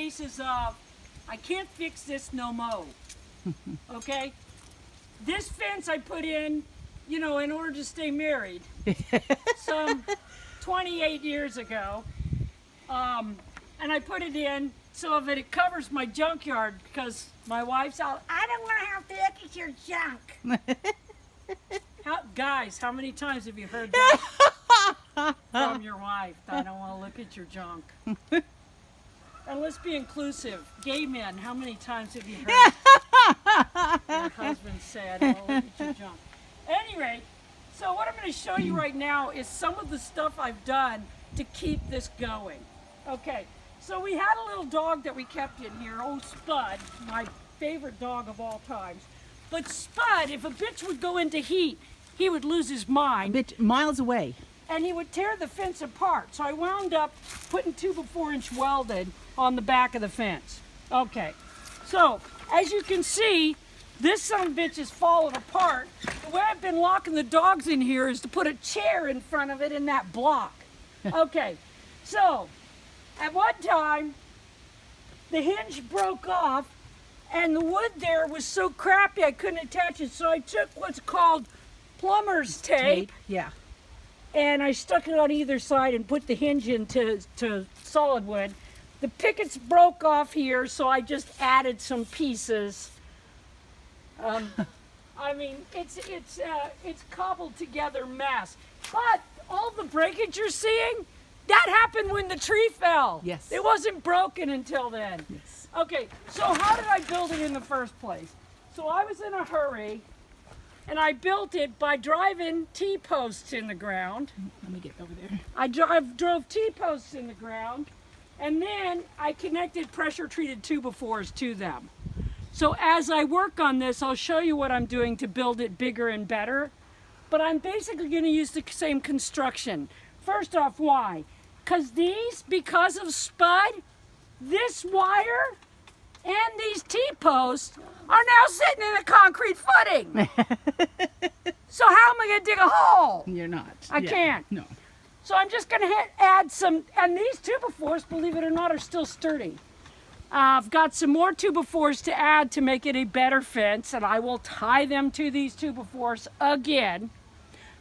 cases of, I can't fix this no mo. Okay? This fence I put in, you know, in order to stay married some 28 years ago. And I put it in so that it covers my junkyard because my wife's out, I don't want to have to look at your junk. Guys, how many times have you heard that from your wife? I don't want to look at your junk. And let's be inclusive. Gay men, how many times have you heard your husband say, I don't want to look at your junk? At any rate, so what I'm going to show you right now is some of the stuff I've done to keep this going. Okay, so we had a little dog that we kept in here, old Spud, my favorite dog of all times. But Spud, if a bitch would go into heat, he would lose his mind. A bit miles away. And he would tear the fence apart. So I wound up putting 2 by 4-inch welded on the back of the fence. Okay, so as you can see, this son of a bitch is falling apart. The way I've been locking the dogs in here is to put a chair in front of it in that block. Okay, so at one time, the hinge broke off and the wood there was so crappy I couldn't attach it. So I took what's called plumber's tape. Yeah. And I stuck it on either side and put the hinge into solid wood. The pickets broke off here, so I just added some pieces. I mean, it's cobbled together mess. But all the breakage you're seeing, that happened when the tree fell. Yes. It wasn't broken until then. Yes. Okay, so how did I build it in the first place? So I was in a hurry. And I built it by driving T-posts in the ground. Let me get over there. I drove T-posts in the ground, and then I connected pressure-treated 2x4s to them. So as I work on this, I'll show you what I'm doing to build it bigger and better. But I'm basically going to use the same construction. First off, why? Because of Spud, this wire and these T-posts are now sitting in a concrete footing. So how am I going to dig a hole? You're not. I can't. No. So I'm just going to add some, and these 2x4s, believe it or not, are still sturdy. I've got some more 2x4s to add to make it a better fence, and I will tie them to these 2x4s again,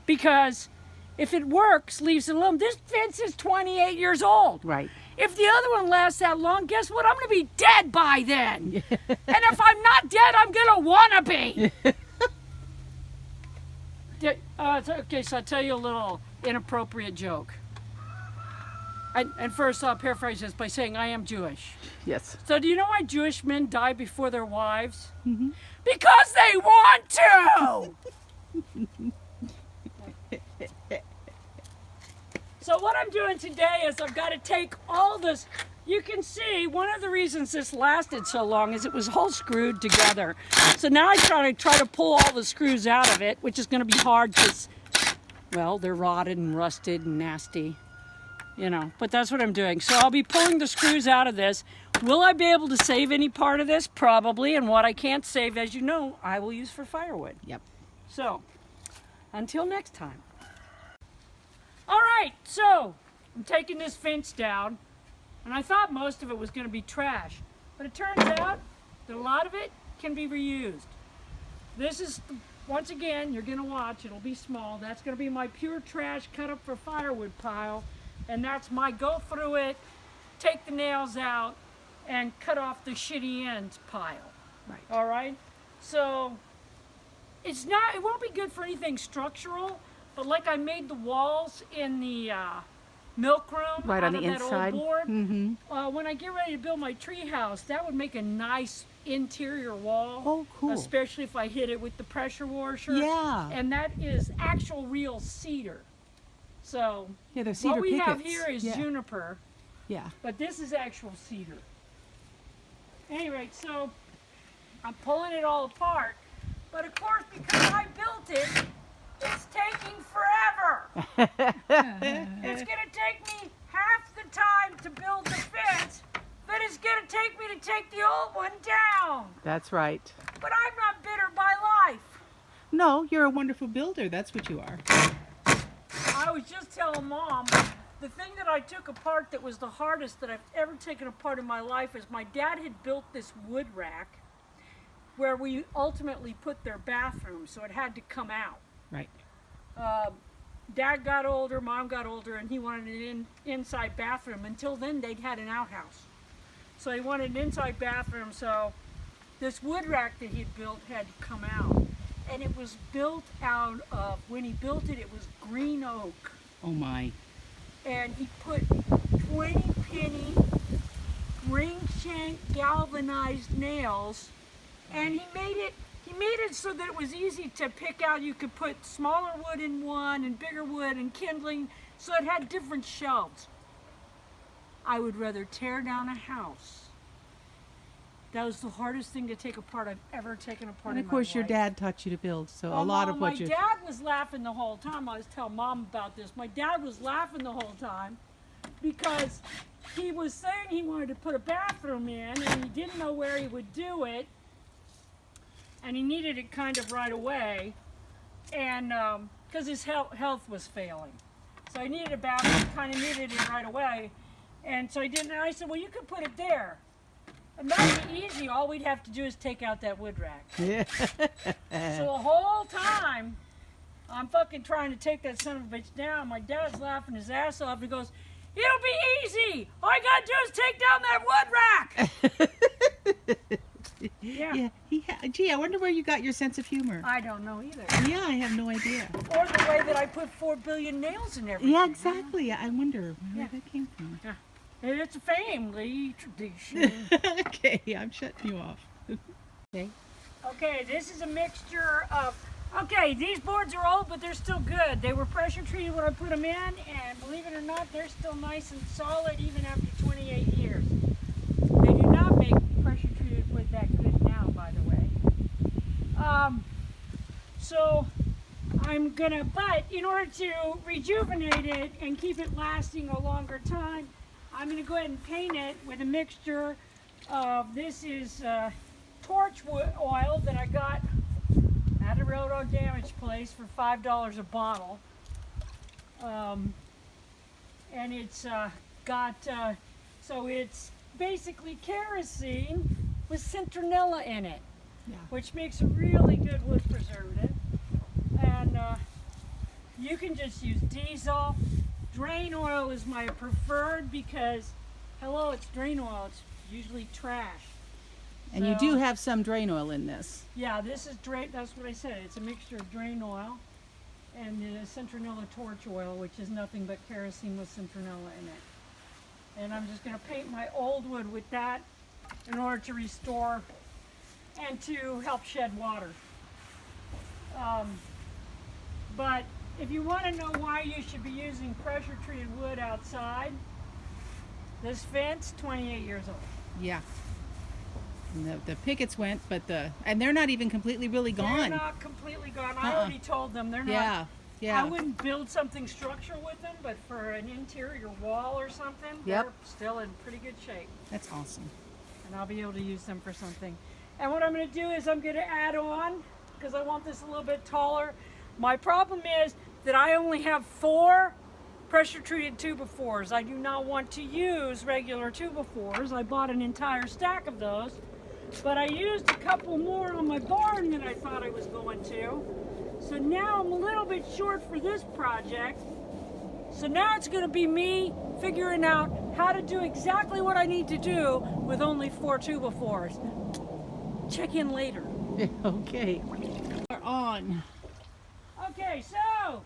because if it works, leaves it alone. This fence is 28 years old. Right. If the other one lasts that long, guess what? I'm going to be dead by then. And if I'm not dead, I'm going to want to be. Okay, so I'll tell you a little inappropriate joke. And first I'll paraphrase this by saying I am Jewish. Yes. So do you know why Jewish men die before their wives? Mm-hmm. Because they want to! So what I'm doing today is I've got to take all this. You can see one of the reasons this lasted so long is it was all screwed together. So now I try to pull all the screws out of it, which is going to be hard because, well, they're rotted and rusted and nasty, you know. But that's what I'm doing. So I'll be pulling the screws out of this. Will I be able to save any part of this? Probably. And what I can't save, as you know, I will use for firewood. Yep. So until next time. All right, so I'm taking this fence down, and I thought most of it was going to be trash, but it turns out that a lot of it can be reused. This is, once again, you're going to watch, it'll be small. That's going to be my pure trash cut up for firewood pile, and that's my go through it, take the nails out, and cut off the shitty ends pile. Right. All right? So it won't be good for anything structural. But like I made the walls in the milk room Right out on the of that inside. old board, Mm-hmm. when I get ready to build my tree house, that would make a nice interior wall. Oh, cool. Especially if I hit it with the pressure washer. Yeah. And that is actual real cedar. So Yeah, they're cedar what we have pickets. here is Yeah. juniper, Yeah. but this is actual cedar. Anyway, so I'm pulling it all apart. But of course, because I built it, it's taking forever. It's going to take me half the time to build the fence that it's going to take me to take the old one down. That's right. But I'm not bitter by life. No, you're a wonderful builder. That's what you are. I was just telling Mom, the thing that I took apart that was the hardest that I've ever taken apart in my life is my dad had built this wood rack where we ultimately put their bathroom, so it had to come out. Right. Dad got older, Mom got older, and he wanted an inside bathroom. Until then, they'd had an outhouse. So he wanted an inside bathroom, so this wood rack that he'd built had to come out. And it was built out of, when he built it, it was green oak. Oh my. And he put 20 penny ring shank galvanized nails, and he made it so that it was easy to pick out. You could put smaller wood in one and bigger wood and kindling, so it had different shelves. I would rather tear down a house. That was the hardest thing to take apart I've ever taken apart And in of my course, your life. dad taught you to build, so a Oh, lot no, of what my you. dad was laughing the whole time. I was telling Mom about this. My dad was laughing the whole time because he was saying he wanted to put a bathroom in and he didn't know where he would do it, and he needed it kind of right away, and because his health was failing, so he needed a bathroom, kind of needed it right away, and so he didn't. And I said, well, you could put it there. And that'd be easy. All we'd have to do is take out that wood rack. Yeah. So the whole time, I'm fucking trying to take that son of a bitch down. My dad's laughing his ass off. He goes, it'll be easy. All you gotta do is take down that wood rack. Yeah. Gee, I wonder where you got your sense of humor. I don't know either. Yeah, I have no idea. Or the way that I put 4 billion nails in everything. Yeah, exactly. I wonder where Yeah. that came from. And it's a family tradition. Okay, I'm shutting you off. Okay. Okay, this is a mixture of, okay, these boards are old, but they're still good. They were pressure treated when I put them in, and believe it or not, they're still nice and solid even after 28 years. They do not make pressure treated wood that good now, by the way. So I'm gonna, but in order to rejuvenate it and keep it lasting a longer time, I'm gonna go ahead and paint it with a mixture of, this is torch wood oil that I got at a railroad damage place for $5 a bottle. And it's so it's basically kerosene with citronella in it, Yeah. which makes a really good wood preservative. And you can just use diesel. Drain oil is my preferred because, hello, it's drain oil. It's usually trash. And you do have some drain oil in this. Yeah, this is drain. That's what I said. It's a mixture of drain oil and citronella torch oil, which is nothing but kerosene with citronella in it. And I'm just going to paint my old wood with that in order to restore and to help shed water. But if you want to know why you should be using pressure treated wood outside, this fence, 28 years old. Yeah. And the pickets went, but and they're not even completely really gone. They're not completely gone. I already told them they're not. Yeah. Yeah. I wouldn't build something structural with them, but for an interior wall or something, Yep. they're still in pretty good shape. That's awesome. And I'll be able to use them for something. And what I'm going to do is I'm going to add on, because I want this a little bit taller. My problem is that I only have 4 pressure treated 2x4s. I do not want to use regular 2x4s. I bought an entire stack of those, but I used a couple more on my barn than I thought I was going to. So now I'm a little bit short for this project. So now it's going to be me figuring out how to do exactly what I need to do with only 4 2x4s. Check in later. Okay. We're on. Okay, so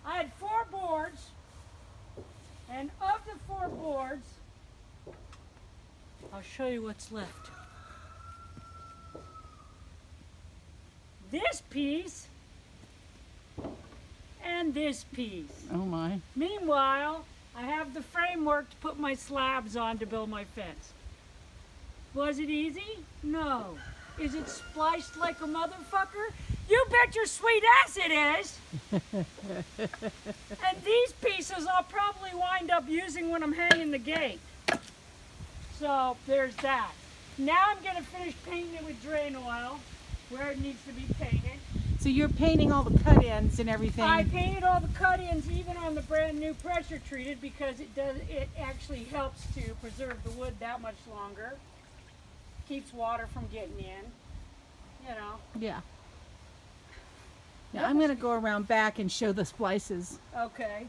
I had 4 boards, and of the 4 boards, I'll show you what's left. This piece and this piece. Oh my. Meanwhile, I have the framework to put my slabs on to build my fence. Was it easy? No. Is it spliced like a motherfucker? You bet your sweet ass it is! And these pieces I'll probably wind up using when I'm hanging the gate. So there's that. Now I'm going to finish painting it with drain oil where it needs to be painted. So you're painting all the cut-ins and everything. I painted all the cut-ins even on the brand new pressure treated because it actually helps to preserve the wood that much longer. Keeps water from getting in, you know. Yeah. Yeah, I'm going to go around back and show the splices. Okay.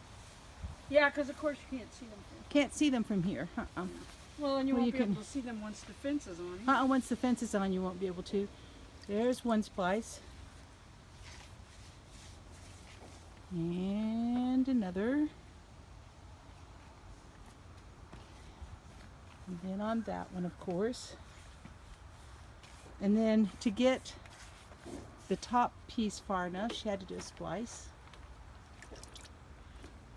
Yeah, because of course you can't see them. Can't see them from here. Well, and you Well, won't you be able can- to see them once the fence is on. Once the fence is on, you won't be able to. There's one splice. And another. And then on that one, of course. And then to get the top piece far enough, she had to do a splice.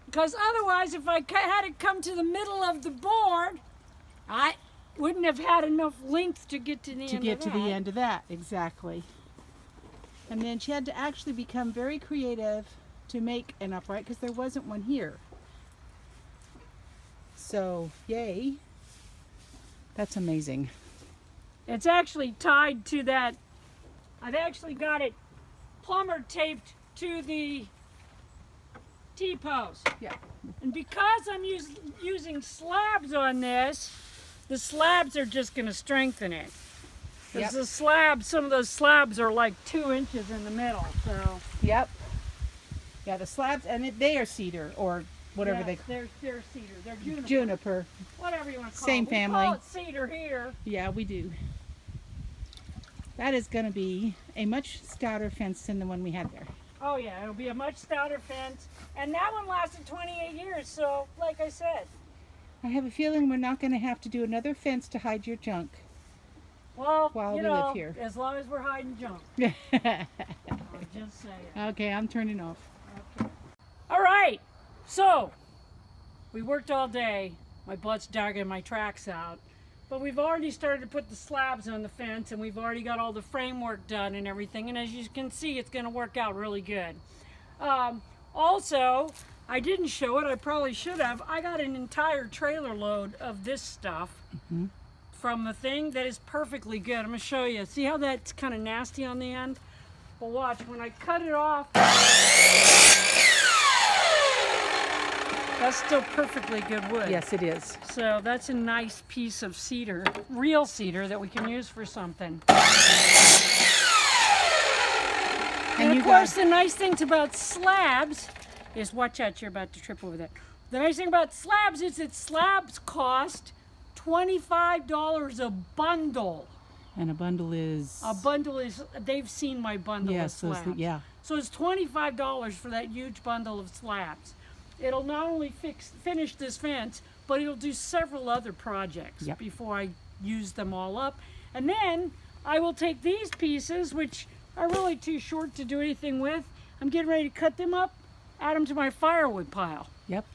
Because otherwise, if I had it come to the middle of the board, I wouldn't have had enough length to get to the end To get of to that. the end of that, exactly. And then she had to actually become very creative to make an upright because there wasn't one here. So, yay. That's amazing. It's actually tied to that. I've actually got it plumber taped to the T-post. Yeah. And because I'm using slabs on this, the slabs are just going to strengthen it. Because Yep. the slabs, some of those slabs are like 2 inches in the middle. So Yep. Yeah, the slabs, and they are cedar or whatever yes, they they're cedar. They're juniper. juniper. Whatever you want to call Same it. family. We call it cedar here. Yeah, we do. That is going to be a much stouter fence than the one we had there. Oh yeah, it'll be a much stouter fence. And that one lasted 28 years. So, like I said, I have a feeling we're not going to have to do another fence to hide your junk. well, While you we know, live here. as long as we're hiding junk. I'll just say it. Okay, I'm turning off. All right, so we worked all day. My butt's digging my tracks out. But we've already started to put the slabs on the fence and we've already got all the framework done and everything. And as you can see, it's going to work out really good. Also, I didn't show it. I probably should have. I got an entire trailer load of this stuff from the thing that is perfectly good. I'm going to show you. See how that's kind of nasty on the end? Well, watch. When I cut it off, that's still perfectly good wood. Yes, it is. So that's a nice piece of cedar, real cedar that we can use for something. And you of course, the nice things about slabs is, watch out, you're about to trip over that. The nice thing about slabs is that slabs cost $25 a bundle. And a bundle is... A bundle is, they've seen my bundle of Yes, slabs. yeah. So it's $25 for that huge bundle of slabs. It'll not only finish this fence, but it'll do several other projects Yep. before I use them all up. And then I will take these pieces, which are really too short to do anything with. I'm getting ready to cut them up, add them to my firewood pile. Yep.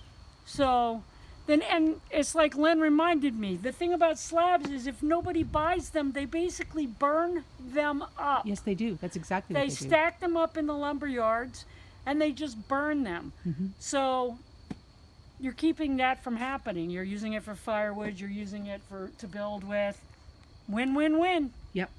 So then, and it's like Len reminded me, the thing about slabs is if nobody buys them, they basically burn them up. Yes, they do. That's exactly what They they do. stack them up in the lumber yards and they just burn them. So you're keeping that from happening. You're using it for firewood, you're using it to build with. Win, win, win. Yep.